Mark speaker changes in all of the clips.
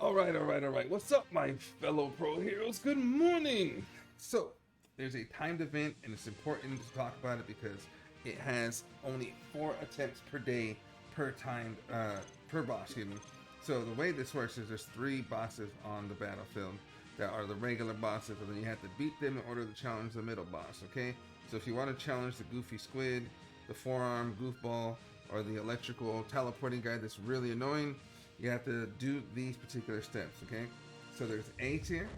Speaker 1: All right. What's up, my fellow pro heroes? Good morning. So, there's a timed event, and it's important to talk about it because it has only 4 attempts per day per timed per boss. Excuse me. So the way this works is there's 3 bosses on the battlefield that are the regular bosses, and then you have to beat them in order to challenge the middle boss. Okay. So if you want to challenge the goofy squid, the forearm goofball, or the electrical teleporting guy that's really annoying, you have to do these particular steps, okay? So there's A tier,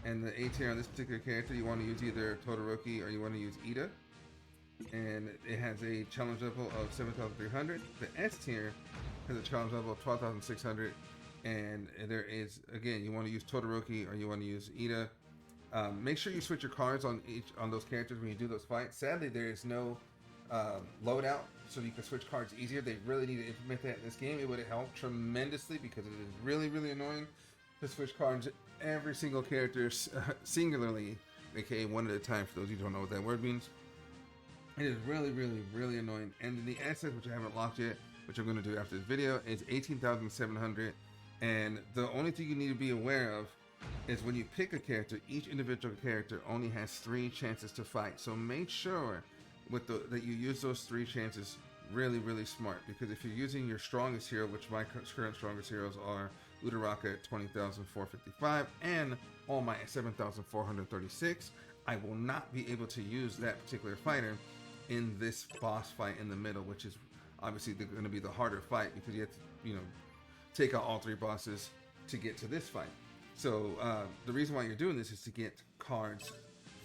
Speaker 1: and the A tier on this particular character, you want to use either Todoroki or you want to use Ida, and it has a challenge level of 7,300. The S tier has a challenge level of 12,600, and there is, again, you want to use Todoroki or you want to use Ida. Make sure you switch your cards on those characters when you do those fights. Sadly, there is no loadout, so you can switch cards easier. They really need to implement that in this game. It would help tremendously because it is really annoying to switch cards every single character singularly, aka one at a time. For those of you who don't know what that word means, it is really annoying. And the assets, which I haven't locked yet, which I'm going to do after this video, is 18,700. And the only thing you need to be aware of is when you pick a character, each individual character only has 3 chances to fight. So make sure that you use those 3 chances really smart, because if you're using your strongest hero, which my current strongest heroes are Uraraka at 20,455 and all my 7,436, I will not be able to use that particular fighter in this boss fight in the middle, which is obviously going to be the harder fight because you have to, take out all 3 bosses to get to this fight. So the reason why you're doing this is to get cards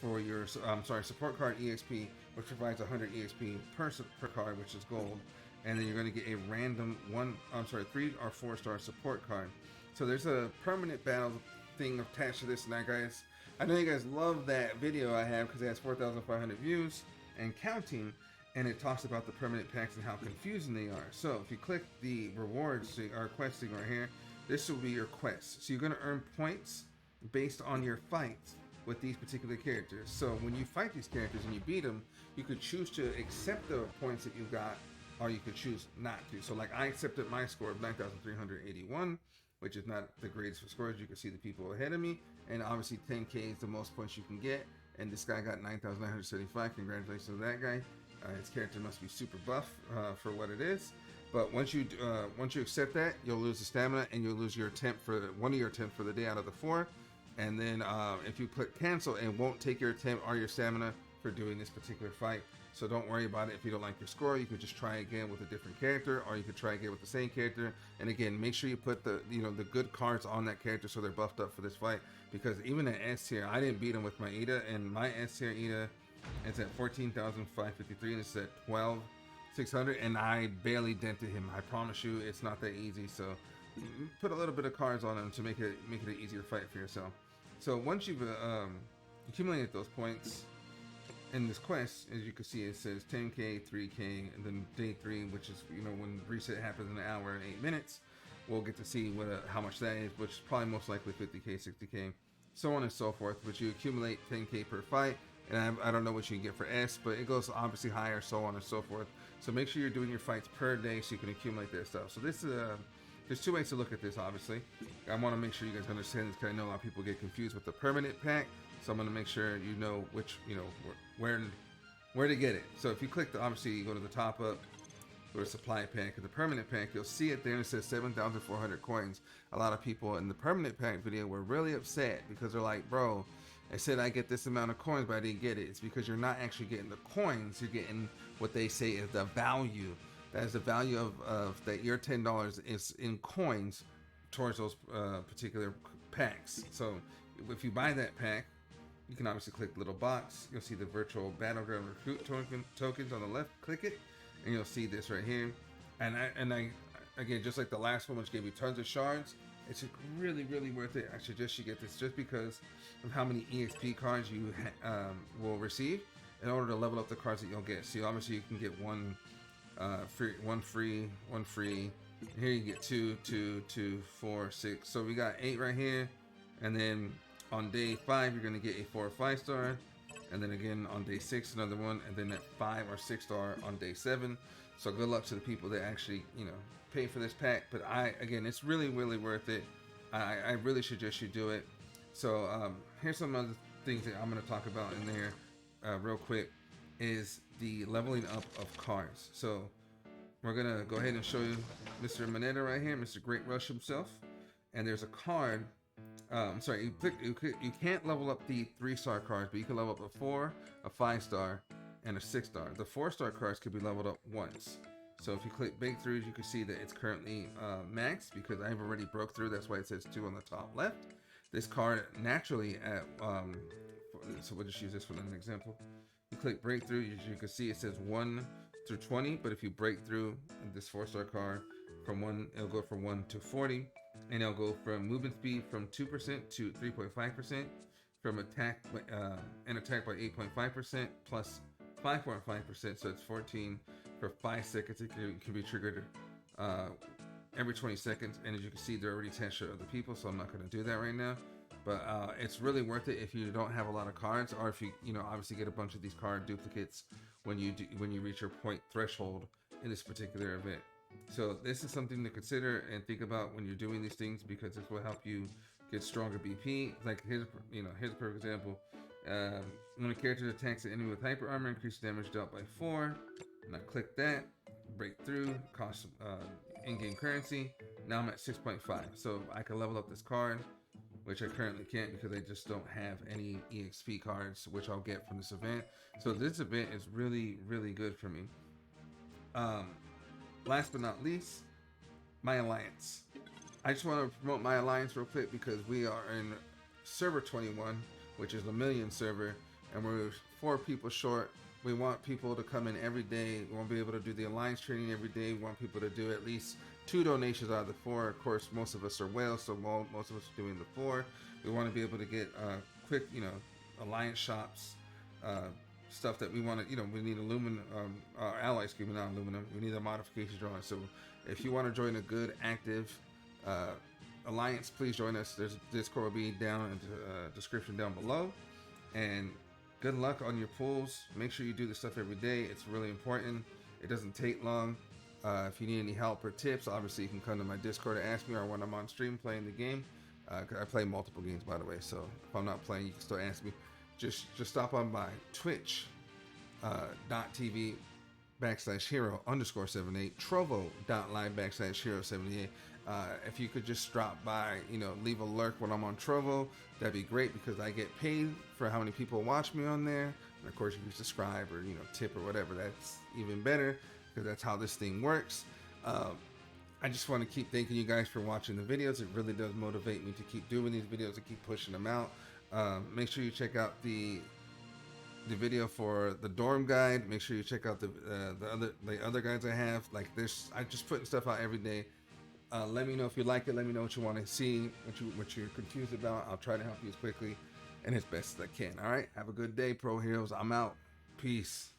Speaker 1: for your support card EXP, which provides 100 EXP per card, which is gold, and then you're going to get a random 3 or 4 star support card. So there's a permanent battle thing attached to this. Now, guys, I know you guys love that video I have because it has 4,500 views and counting, and it talks about the permanent packs and how confusing they are. So if you click the rewards or quest thing right here, this will be your quest. So you're going to earn points based on your fights with these particular characters. So when you fight these characters and you beat them, you could choose to accept the points that you got, or you could choose not to. So like I accepted my score of 9,381, which is not the greatest for scores. You can see the people ahead of me, and obviously 10k is the most points you can get, and this guy got 9,975. Congratulations to that guy. His character must be super buff for what it is. But once you accept that, you'll lose the stamina, and you'll lose your attempt for one of your attempts for the day out of the 4. And then if you click cancel, it won't take your attempt or your stamina for doing this particular fight. So don't worry about it. If you don't like your score, you could just try again with a different character, or you could try again with the same character. And again, make sure you put the good cards on that character so they're buffed up for this fight. Because even at S tier, I didn't beat him with my Ida, and my S tier Ida is at 14,553, and it's at 12,600, and I barely dented him. I promise you, it's not that easy. So put a little bit of cards on him to make it an easier fight for yourself. So once you've accumulated those points in this quest, as you can see, it says 10k, 3k, and then day 3, which is when reset happens in an hour and 8 minutes, we'll get to see how much that is, which is probably most likely 50k, 60k, so on and so forth. But you accumulate 10k per fight, and I don't know what you can get for S, but it goes obviously higher, so on and so forth. So make sure you're doing your fights per day so you can accumulate that stuff. So this is there's 2 ways to look at this, obviously. I want to make sure you guys understand this because I know a lot of people get confused with the permanent pack. So I'm going to make sure you know which, where to get it. So if you click obviously you go to the top up, go to supply pack, and the permanent pack, you'll see it there and it says 7,400 coins. A lot of people in the permanent pack video were really upset because they're like, bro, I said I get this amount of coins, but I didn't get it. It's because you're not actually getting the coins. You're getting what they say is the value. That is the value of that your $10 is in coins towards those particular packs. So if you buy that pack, you can obviously click the little box. You'll see the virtual Battleground recruit tokens on the left. Click it, and you'll see this right here. And I again, just like the last one, which gave you tons of shards, it's really worth it. I suggest you get this just because of how many EXP cards you will receive in order to level up the cards that you'll get. So obviously you can get one free. Here you get 2, 2, 4, 6. So we got 8 right here, and then on day 5 you're gonna get a 4 or 5 star, and then again on day 6 another one, and then that 5 or 6 star on day 7. So good luck to the people that actually pay for this pack. But again, it's really worth it. I really suggest you do it. So here's some other things that I'm going to talk about in there real quick is the leveling up of cars. So we're going to go ahead and show you Mr. Moneta right here, Mr. Great Rush himself. And there's a card. Sorry, you can't level up the 3-star cards, but you can level up a 4, a 5-star, and a 6-star. The 4-star cards could be leveled up once. So if you click breakthroughs, you can see that it's currently maxed because I've already broke through. That's why it says 2 on the top left. This card naturally at so we'll just use this for an example. You click breakthrough, you can see it says 1 through 20, but if you break through this 4-star card from 1, it'll go from 1 to 40, and it'll go from movement speed from 2% to 3.5%, from attack and attack by 8.5% plus 5.5%, so it's 14 for 5 seconds. It can be triggered every 20 seconds, and as you can see, there are already 10 short other people, so I'm not going to do that right now. But it's really worth it if you don't have a lot of cards, or if you obviously get a bunch of these card duplicates when you reach your point threshold in this particular event. So this is something to consider and think about when you're doing these things, because this will help you get stronger BP. Like here's a perfect example. When a character attacks an enemy with hyper armor, increase damage dealt by 4. And I click that, break through, cost in-game currency. Now I'm at 6.5, so I can level up this card, which I currently can't because I just don't have any EXP cards, which I'll get from this event. So this event is really, really good for me. Last but not least, my alliance. I just want to promote my alliance real quick because we are in server 21, which is the million server, and we're 4 people short. We want people to come in every day. We won't be able to do the alliance training every day. We want people to do at least 2 donations out of the 4. Of course, most of us are whales, so most of us are doing the 4. We want to be able to get quick, alliance shops, stuff that we want to, we need aluminum, our allies giving out aluminum. We need a modification drawing. So if you want to join a good, active alliance, please join us. There's Discord will be down in the description down below. And good luck on your pulls. Make sure you do this stuff every day. It's really important. It doesn't take long. If you need any help or tips, obviously you can come to my Discord and ask me, or when I'm on stream playing the game. I play multiple games, by the way, so if I'm not playing, you can still ask me. Just stop on by twitch.tv/hero_78, trovo.live/hero78. If you could just drop by, leave a lurk when I'm on Trovo, that'd be great because I get paid for how many people watch me on there. And of course, if you subscribe or tip or whatever, that's even better because that's how this thing works. I just want to keep thanking you guys for watching the videos. It really does motivate me to keep doing these videos and keep pushing them out. Make sure you check out the video for the dorm guide. Make sure you check out the other guides I have. Like this, I just putting stuff out every day. Let me know if you like it. Let me know what you want to see, what you're confused about. I'll try to help you as quickly and as best as I can. All right. Have a good day, Pro Heroes. I'm out. Peace.